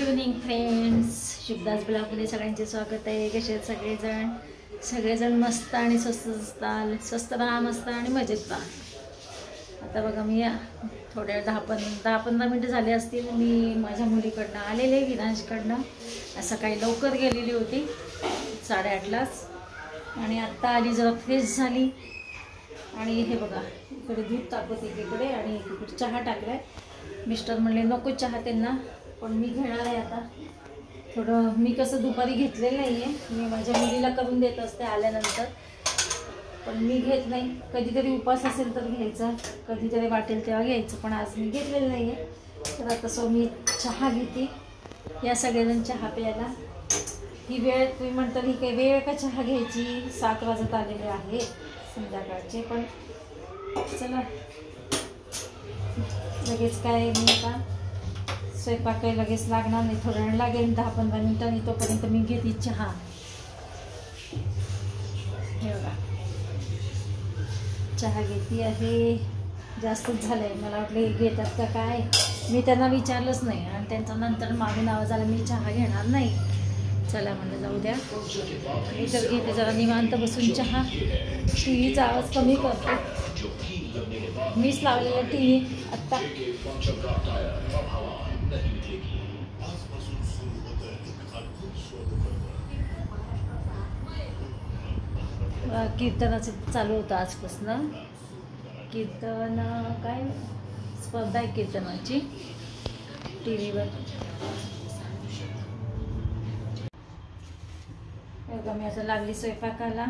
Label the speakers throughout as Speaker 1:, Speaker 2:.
Speaker 1: Evening friends, शुभदास ब्लॉगमध्ये सगळ्यांचे स्वागत आहे. कसे आहेत सगळेजण मस्त आणि स्वस्त राहा, मस्त आणि मजेत राहा. आता बघा मी थोड्या 10-15 मिनटं झाले असतील मी माझ्या मुलीकडनं आलेले, विनाशकडनं. सकाळी लवकर गेलेली होती 8:30लाच आणि आत्ता आली, जरा फ्रेश झाली. आणि हे बघा इकडे दूध तापत एकीकडे आणि एकीकडे चहा टाकलाय. मिस्टर म्हणले नको चहा त्यांना, पण मी घेणार आहे आता. थोडं मी कसं दुपारी घेतलेलं नाही आहे, मी माझ्या मुलीला करून देत असते आल्यानंतर, पण मी घेत नाही. कधीतरी उपास असेल तर घ्यायचं, कधीतरी वाटेल तेव्हा घ्यायचं, पण आज मी घेतलेलं नाही आहे. तर आता सो मी चहा घेते. या सगळेजण चहा प्यायला. ही वेळ तुम्ही म्हणता ही काही वेळ का चहा घ्यायची, 7 वाजत आलेले आहे संध्याकाळचे. पण चला लगेच काय मी आता स्वयंपाक काही लगेच लागणार नाही, थोडा वेळ लागेल 10-15 मिनिटांनी. तोपर्यंत मी घेते चहा. हे बघा चहा घेते आहे. जास्तच झालं आहे, मला वाटलं हे घेतात का काय. मी त्यांना विचारलंच नाही आणि त्यांचा नंतर मागून आवाज आला मी चहा घेणार नाही. चला म्हणलं जाऊ द्या, मी तर घेते जरा निवांत बसून चहा. टी व्हीचा आवाज कमी करते, मीच लावलेला टी व्ही आत्ता. कीर्तनाचं चालू होतं आजपासून. कीर्तन काय स्पर्धा आहे कीर्तनाची टी व्हीवर. बघा मी आता लागली स्वयंपाकाला.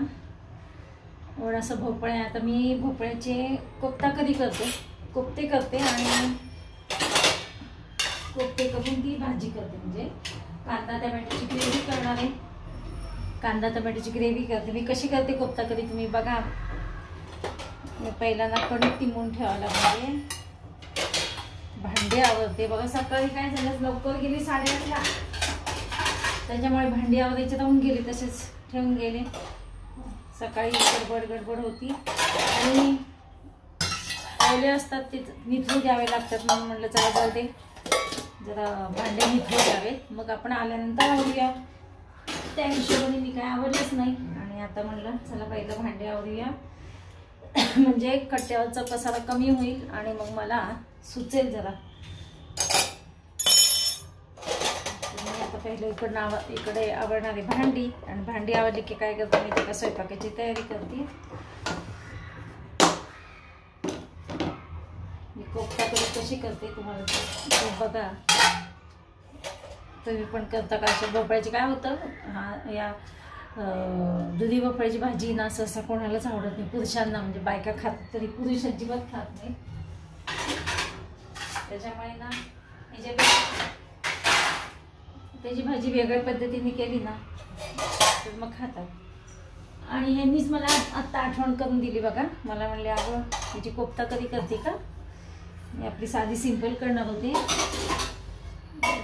Speaker 1: एवढासा भोपळा आहे. आता मी भोपळ्याचे कोफ्ता कधी करते, कोफ्ते करते आणि कोफ्ते करून ती भाजी करते. म्हणजे कांदा टमॅटोची ग्रेव्ही करणार आहे. कांदा टमॅटोची ग्रेव्ही करते मी. कशी करते कोफ्ता कधी तुम्ही बघा. पहिल्यांदा कणिक तिंबून ठेवायला पाहिजे. भांडी आवरते बघा. सकाळी काय झालं, लवकर गेली 8:30ला, त्याच्यामुळे भांडी आवरायचे राहून गेले, तसेच ठेवून गेले. सकाळी गडबड होती आणि पहिले असतात ते निथळू द्यावे लागतात. म्हणून म्हटलं चला जाऊ दे, जरा भांडे निथळू द्यावेत, मग आपण आल्यानंतर आवरूया. त्या हिशोबाने मी काय आवरलंच नाही. आणि आता म्हणलं चला पहिलं भांडे आवरूया, म्हणजे कट्ट्यावरचा पसारा कमी होईल आणि मग मला सुचेल जरा. आता पहिलं इकडे आवडणारी भांडी, आणि भांडी आवडली की काय करते मी, त्याला स्वयंपाकाची तयारी करते. मी कोफ्ता कशी करते तुम्हाला बघा, तुम्ही पण करता का. अशा भोपळ्याची काय होतं, या दुधी भोपळ्याची भाजी ना सहसा कोणालाच आवडत नाही, पुरुषांना. म्हणजे बायका खात तरी पुरुष अजिबात खात नाही. त्याच्यामुळे ना त्याची भाजी वेगळ्या पद्धतीने केली ना तर मग खातात. आणि ह्यांनीच मला आत्ता आठवण करून दिली बघा. मला म्हणले अगं त्याची कोफ्ता कधी करते का. मी आपली साधी सिंपल करणार होते,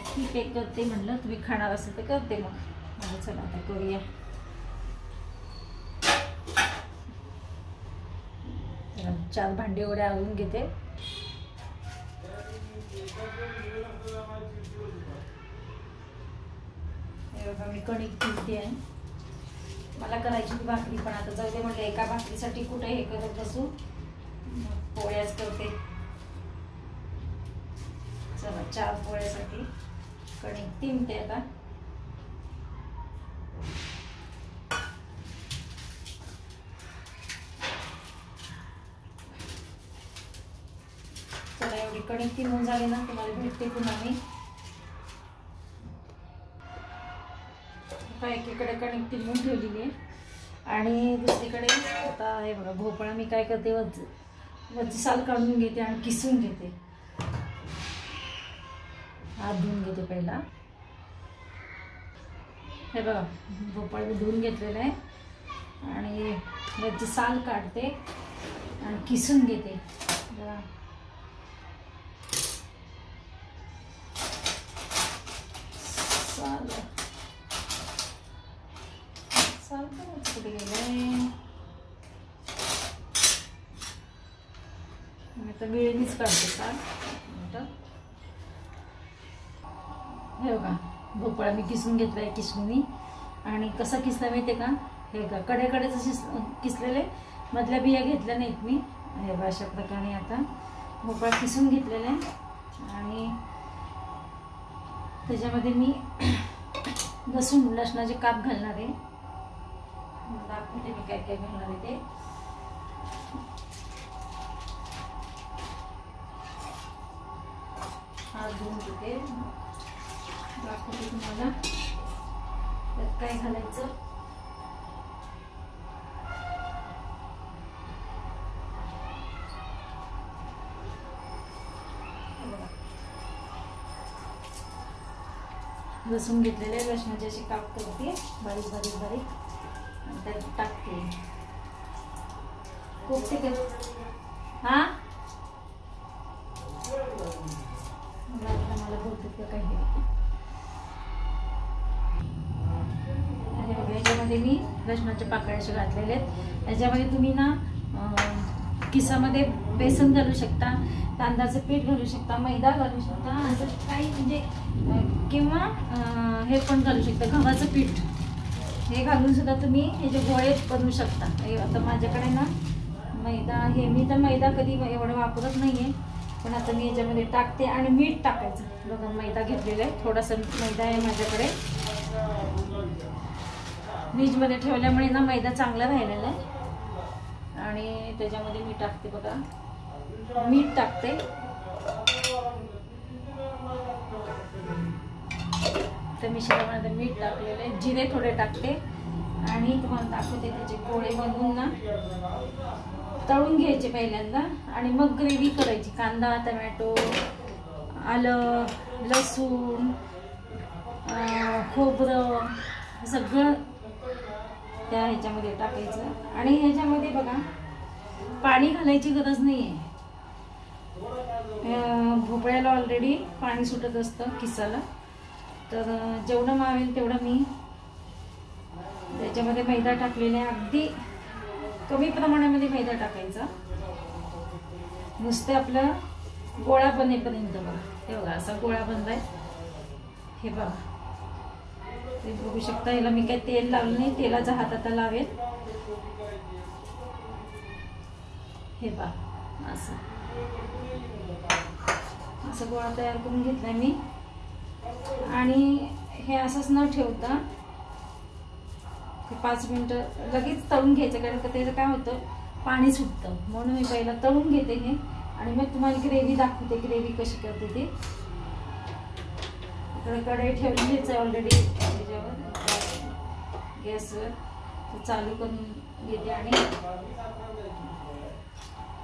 Speaker 1: ती पेक करते म्हणलं, तुम्ही खाणार असेल तर करते. मग चला आता करूया. 4 भांडी एवढे आवरून घेते. मी कणिक तिळते आहे. मला करायची होती भाकरी, पण आता जाऊ दे म्हटलं, एका भाकरीसाठी कुठे हे करत बसू, पोळ्याच करते. चला 4 पोळ्यासाठी कणिक तिळते आता. चला एवढी कणिक तिळून झाली ना, तुम्हाला भेटते पुन्हा मी. एकीकडे कणिक तिळून ठेवलेली आहे आणि दुसरीकडे आता हे बघा भोपळा मी काय करते, वरची साल काढून घेते आणि किसून घेते. हात धुवून घेते पहिला. हे बघा भोपळा मी धुवून घेतलेला आहे आणि वरची साल काढते आणि किसून घेते. जरा कुठे गेले, आता वेळेनेच काढते साल. हे बघा भोपळा मी किसून घेतला आहे किसणीने. आणि कसा किसला माहिती का, हे का कडेकडेच किसलेले, मधल्या बिया घेतल्या नाहीत मी. हे बघा अशा प्रकारे आता भोपळा किसून घेतलेला आहे. आणि त्याच्यामध्ये मी लसणाचे काप घालणार आहे. दाखवते मी काय काय घालणार आहे ते. हात धुवून घेते, दाखवते तुम्हाला त्यात काय घालायचं. लसूण घेतलेले, लसणाचे असे काप करते बारीक बारीक बारीक आणि त्यात टाकते. खूप ते हा मला बोलतात का काही. याच्यामध्ये मी लसणाचे पाकळ्या असे घातलेले आहेत. याच्यामध्ये तुम्ही ना किसामध्ये बेसन घालू शकता, तांदळाचं पीठ घालू शकता, मैदा घालू शकता, असं काही म्हणजे किंवा हे पण घालू शकता गव्हाचं पीठ. हे घालून सुद्धा तुम्ही हे जे गोळे बनवू शकता. आता माझ्याकडे ना मैदा आहे, मी तर मैदा कधी एवढं वापरत नाही आहे, पण आता मी याच्यामध्ये टाकते. आणि मीठ टाकायचं. बघा मैदा घेतलेला आहे, थोडासा मैदा आहे माझ्याकडे. फ्रीजमध्ये ठेवल्यामुळे ना मैदा चांगला राहिलेला आहे. आणि त्याच्यामध्ये मी टाकते बघा, मीठ टाकते. तर मिश्रणामध्ये मीठ टाकलेलं आहे, जिरे थोडे टाकते. आणि तुम्हाला दाखवते त्याचे गोळे बनवून ना तळून घ्यायचे पहिल्यांदा. आणि मग ग्रेव्ही करायची. कांदा, टमॅटो, आलं, लसूण, खोबरं सगळं त्या ह्याच्यामध्ये टाकायचं. आणि ह्याच्यामध्ये बघा पाणी घालायची गरज नाही आहे. भोपळ्याला ऑलरेडी पाणी सुटत असतं किसाला. तर जेवढं मावेल तेवढं मी त्याच्यामध्ये मैदा टाकलेला आहे. अगदी कमी प्रमाणामध्ये मैदा टाकायचा, नुसते आपलं गोळा बनेपर्यंत. बघा हे बघा असा गोळा बनलाय. हे बघा ते बघू शकता. याला मी काही तेल लावलं नाही, तेलाचा हात आता लावेल. हे बघा असं गोळा तयार करून घेतलाय मी. आणि हे असंच न ठेवता 5 मिनिटं लगेच तळून घ्यायचं, कारण का त्याचं काय होतं पाणी सुटतं. म्हणून मी पहिला तळून घेते हे. आणि मग तुम्हाला ग्रेव्ही दाखवते, ग्रेव्ही कशी करते ते. इकडे कढई ठेवलीच आहे ऑलरेडी त्याच्यावर गॅसवर. चालू करून घेते आणि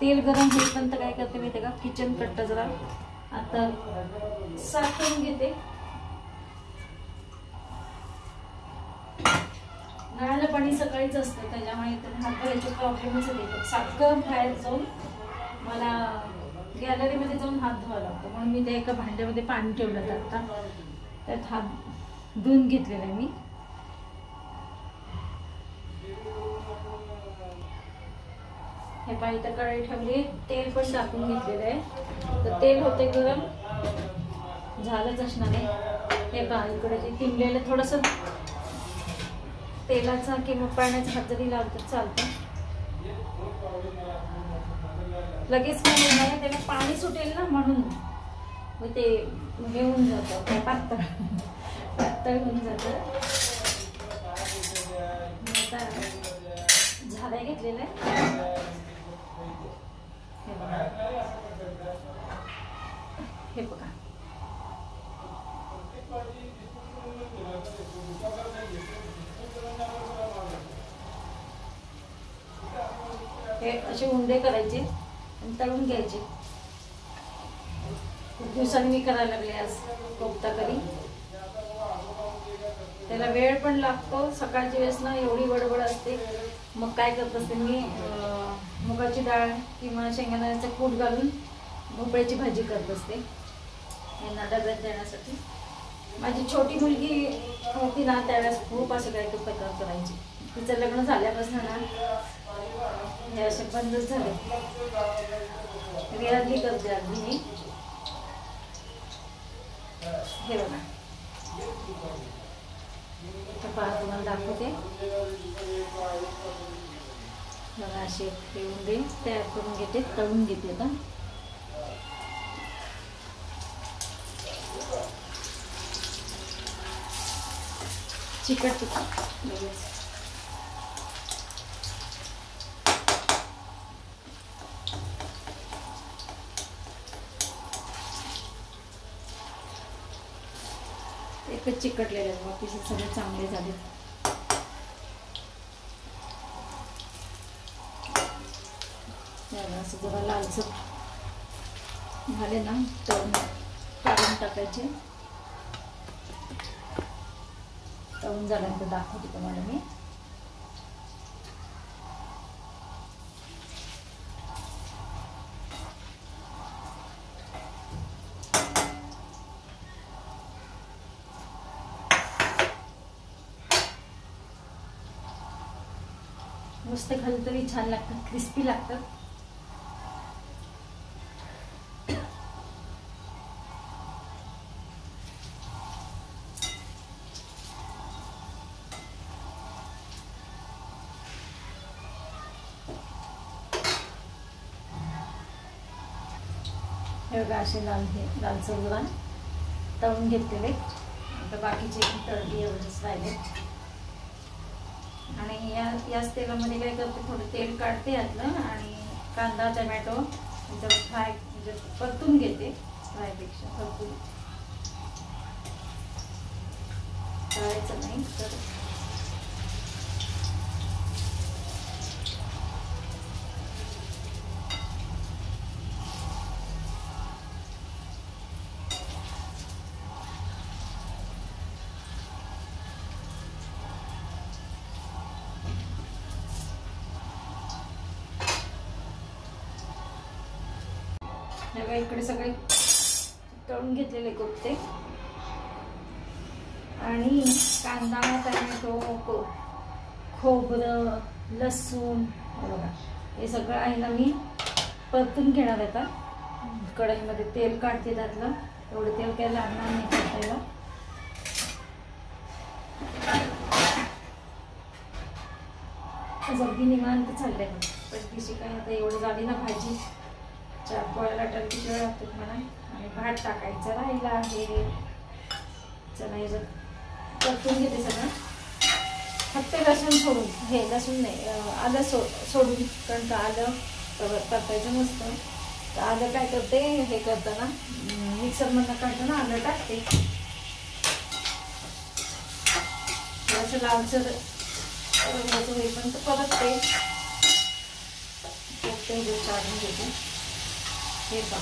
Speaker 1: तेल गरम होईपर्यंत काय करते माहिती का, किचन कट्टा जरा आता साफ करून घेते. नळाला पाणी सकाळीच असतं, त्याच्यामुळे हात धुवायचे प्रॉब्लेमच येतो. सारखं बाहेर जाऊन मला गॅलरीमध्ये जाऊन हात धुवायला लागतो. म्हणून मी त्या एका भांड्यामध्ये पाणी ठेवलं तर आता त्यात हात धुवून घेतलेला आहे मी. हे पाणी तर कढई ठेवली, तेल पण टाकून घेतलेलं आहे. तर तेल होते गरम, झालंच असणार आहे. हे पहा इकडे जे तिंबलेलं थोडंसं तेलाचा किंवा पाण्याचा हात जरी लावलं तर चालतं. लगेच नाही त्याला पाणी सुटेल ना, म्हणून मग ते हे होऊन जातं, पातळ पातळ होऊन जातं. झालंय घेतलेलं आहे. हे बघा हे असे उंडे करायचे आणि तळून घ्यायचे. खूप दिवसांनी मी करायला लागले आज कोफ्ता करी. त्याला वेळ पण लागतो. सकाळच्या वेळेस ना एवढी गडबड असते. मग काय करत असते मी, मुगाची डाळ किंवा शेंगदाण्याचं कूट घालून भोपळ्याची भाजी करत असते यांना डब्यात देण्यासाठी. माझी छोटी मुलगी होती ना त्यावेळेस खूप असं काही प्रकार करायची. तिचं लग्न झाल्यापासून ना हे असे बंदच झाले. वेळातली करते अगदी मी. हे बघा पाहा तुम्हाला दाखवते बघा. असे ठेवून दे तयार करून घेते, तळून घेते. आता चिकट लगेच एकच चिकटलेले आहेत, बाकीचे सगळे चांगले झाले. असं जरा लालसर झाले ना तळून काढून टाकायचे. तळून झाल्यानंतर दाखवते तुम्हाला मी. नुसते खाल्लं तरी छान लागतात, क्रिस्पी लागतात. हे बघा असे लालसर जरा तळून घेतलेले. आता बाकीचे तळली एवढंच राहिले. आणि याच तेलामध्ये काय करते, थोडं तेल काढते यातलं आणि कांदा टमॅटो फ्राय म्हणजे परतून घेते. फ्रायपेक्षा परतून तळायचं नाही तर इकडे सगळे तळून घेतलेले कोफ्ते आणि कांदा टमॅटो खोबरं लसूण बघा हे सगळं आहे ना मी परतून घेणार. आता कढईमध्ये तेल काढते त्यातलं. एवढं तेल काय लागणार नाही परतायला. अगदी निवांत चाललंय. पण काय आता एवढं झाली ना भाजी, 4 पोळ्या लाटायला किती वेळ लागतो मला. आणि भात टाकायचं राहिला आहे. चला याच्यात परतून घेते सगळं. फक्त लसूण सोडून, हे लसूण नाही आलं सोडून, कारण का आलं परतायचं नसतं. तर आलं काय करते, हे करताना मिक्सरमधनं काढताना आलं टाकते. असं लालसर रंगाचं होईपर्यंत परतते. काढून घेते. हे पहा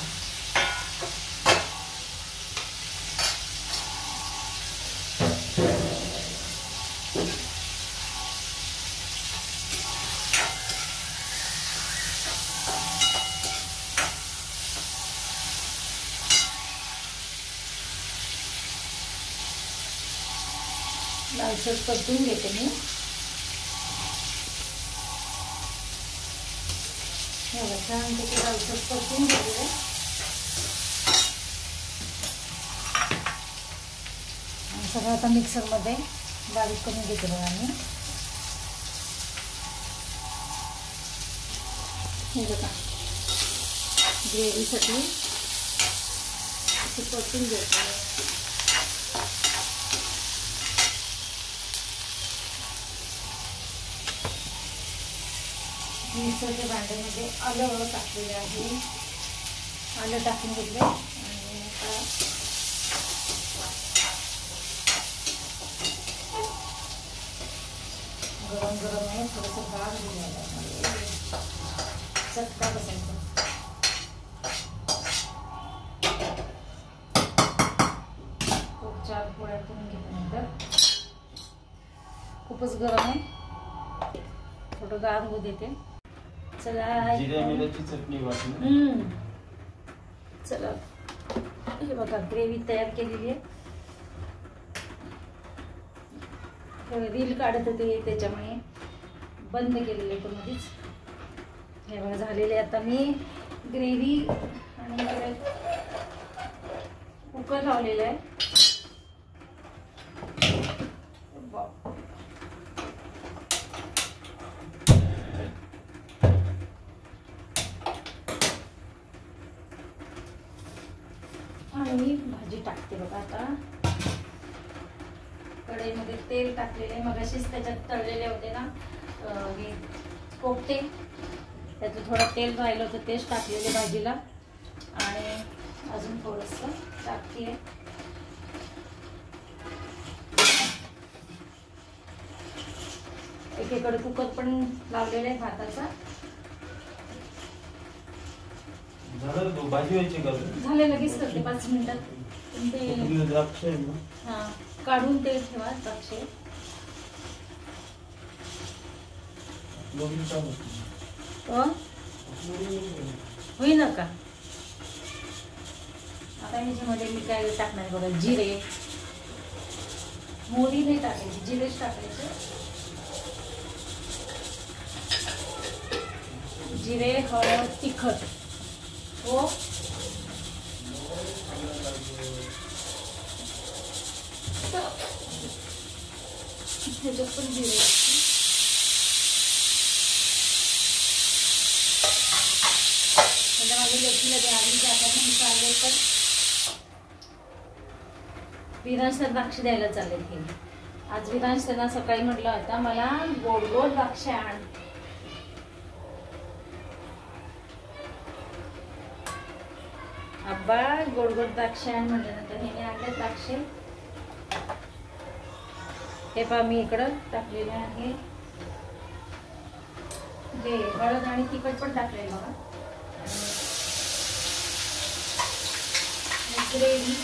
Speaker 1: लालसर परतून घेते मी. छान त्याची लालसर परतून घेते. सगळं आता मिक्सरमध्ये बारीक करून घेते बघा मी. हे बघा ग्रेव्हीसाठी असं परतून घेते. मिक्सरच्या भांड्यामध्ये आलं टाकलेलं आहे. आलं टाकून घेतलं आणि आता गरम गरम आहे. थोडंसं गार घ्यायला चटका बसायचा. खूप 4 पोळ्या करून घेतल्यानंतर खूपच गरम आहे. थोडं गार होऊ देते. चला चला हे बघा ग्रेव्ही तयार केलेली आहे. रील काढत होते त्याच्यामुळे बंद केलेले होतं मध्येच. हे बघा झालेले. आता मी ग्रेव्ही आणि कुकर लावलेलं आहे. मी भाजी टाकते बघा. आता कढईमध्ये तेल टाकलेले, मगाशीच त्याच्यात तळलेले होते ना हे कोफ्ते, त्याचं थोडं तेल राहिलं होतं तेच टाकलेले भाजीला. आणि अजून थोडंसं टाकते. एकीकडे कुकर पण लावलेला आहे भाताचा.
Speaker 2: भाजी व्हायची का?
Speaker 1: झाले, लगेच करते 5 मिनिटात. ते
Speaker 2: द्राक्ष
Speaker 1: हा काढून ते ठेवा द्राक्ष. होईना का? आता ह्याच्यामध्ये मी काय टाकणार बघा, जिरे, मोहरी नाही टाकायची, जिरेच टाकायचे. जिरे, हळद, तिखट. हो ह्याच्यात पण जिरे लागते. माझ्या लेकीला द्यावी जातात म्हणून चालले, पण विरांश द्राक्ष द्यायला चालले हे. आज विरांश त्यांना सकाळी म्हटलं होता मला गोड गोड द्राक्ष आण. आब्बा गोड गोड द्राक्ष आण म्हटल्यानंतर हे आणले द्राक्ष. हे पहा मी इकडं टाकलेलं आहे. हे हळद आणि तिखट पण टाकलेलं बघा. ग्रेव्ही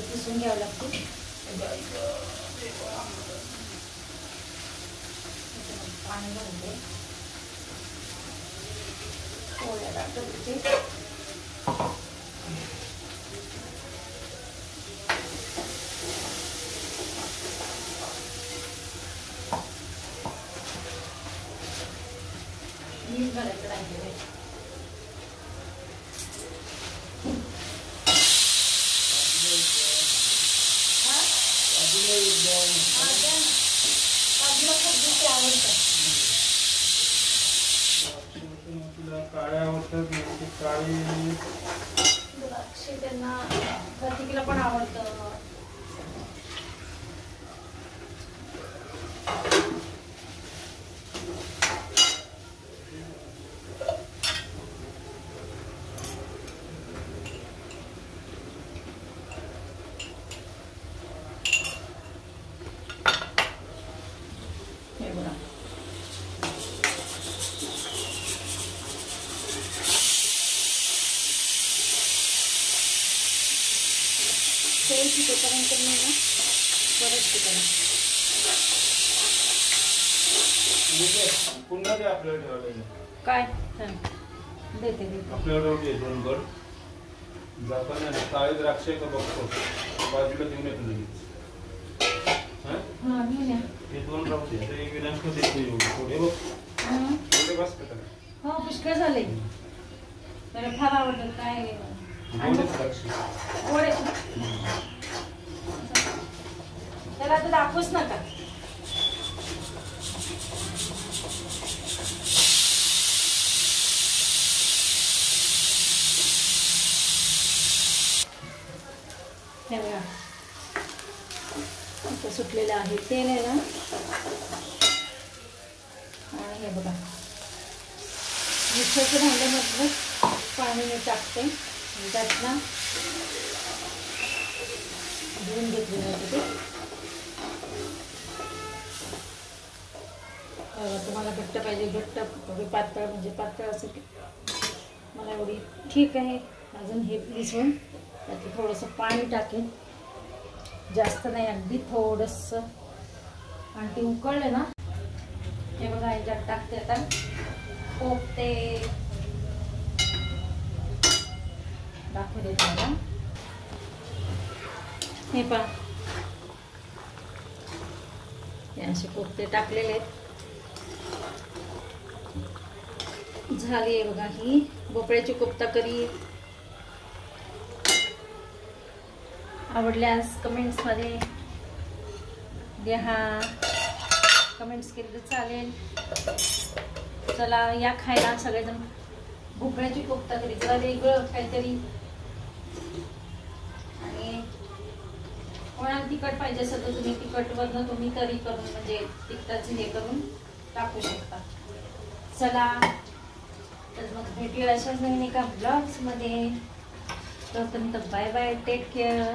Speaker 1: किसून घ्यावं लागते. पाणी घालते, पोळ्या टाकते. मीठ घालायचं राहिले.
Speaker 2: काळ्या आवडतात, काळी
Speaker 1: द्राक्ष त्यांना प्रत्येकीला पण आवडतं. हे बघा तेल शिकेपर्यंत मी ना परत शिकणार.
Speaker 2: पुन्हा ते आपल्याला ठेवायला
Speaker 1: काय देते
Speaker 2: आपल्याला दोन गड जाताना काळे द्राक्ष का बघतो बाजूला देऊन येतो लगेच. हे 2 राहू दे. आता एक विनाश देतो थोडे बघ. थोडे बस का?
Speaker 1: हो पुष्कळ झाले. त्याला फार आवडतं. काय गोडे त्याला आता दाखवूच नका. हे बघा आता सुटलेलं आहे तेल आहे ना. आणि हे बघा मिक्सरचं भांड्यामधलं पाणी मी टाकते. त्यात ना धुवून घेतलेलं होतं ते. तुम्हाला घट्ट पाहिजे घट्ट, पातळ म्हणजे पातळ असं मला एवढी ठीक आहे. अजून हे मिसळून त्यात थोडंसं पाणी टाकेन, जास्त नाही अगदी थोडंसं. आणि ते उकळले ना हे बघा ह्याच्यात टाकते आता कोफ्ते. दाखवू देते मला. हे पहा असे कोफ्ते टाकलेले आहेत. झाली आहे बघा ही भोपळ्याची कोफ्ता करी. आवडल्यास कमेंट्समध्ये द्या, कमेंट्स केले तर चालेल. चला या खायला सगळेजण भोपळ्याची कोफ्ता करी, जरा वेगळं काहीतरी. आणि कोणाला तिखट पाहिजे असेल तर तुम्ही तिखटवरनं तुम्ही करी करून म्हणजे तिखटाचं हे करून टाकू शकता. चला तर मग भेटूया अशाच नवीन एका ब्लॉग्समध्ये. तोपर्यंत बाय बाय, टेक केअर.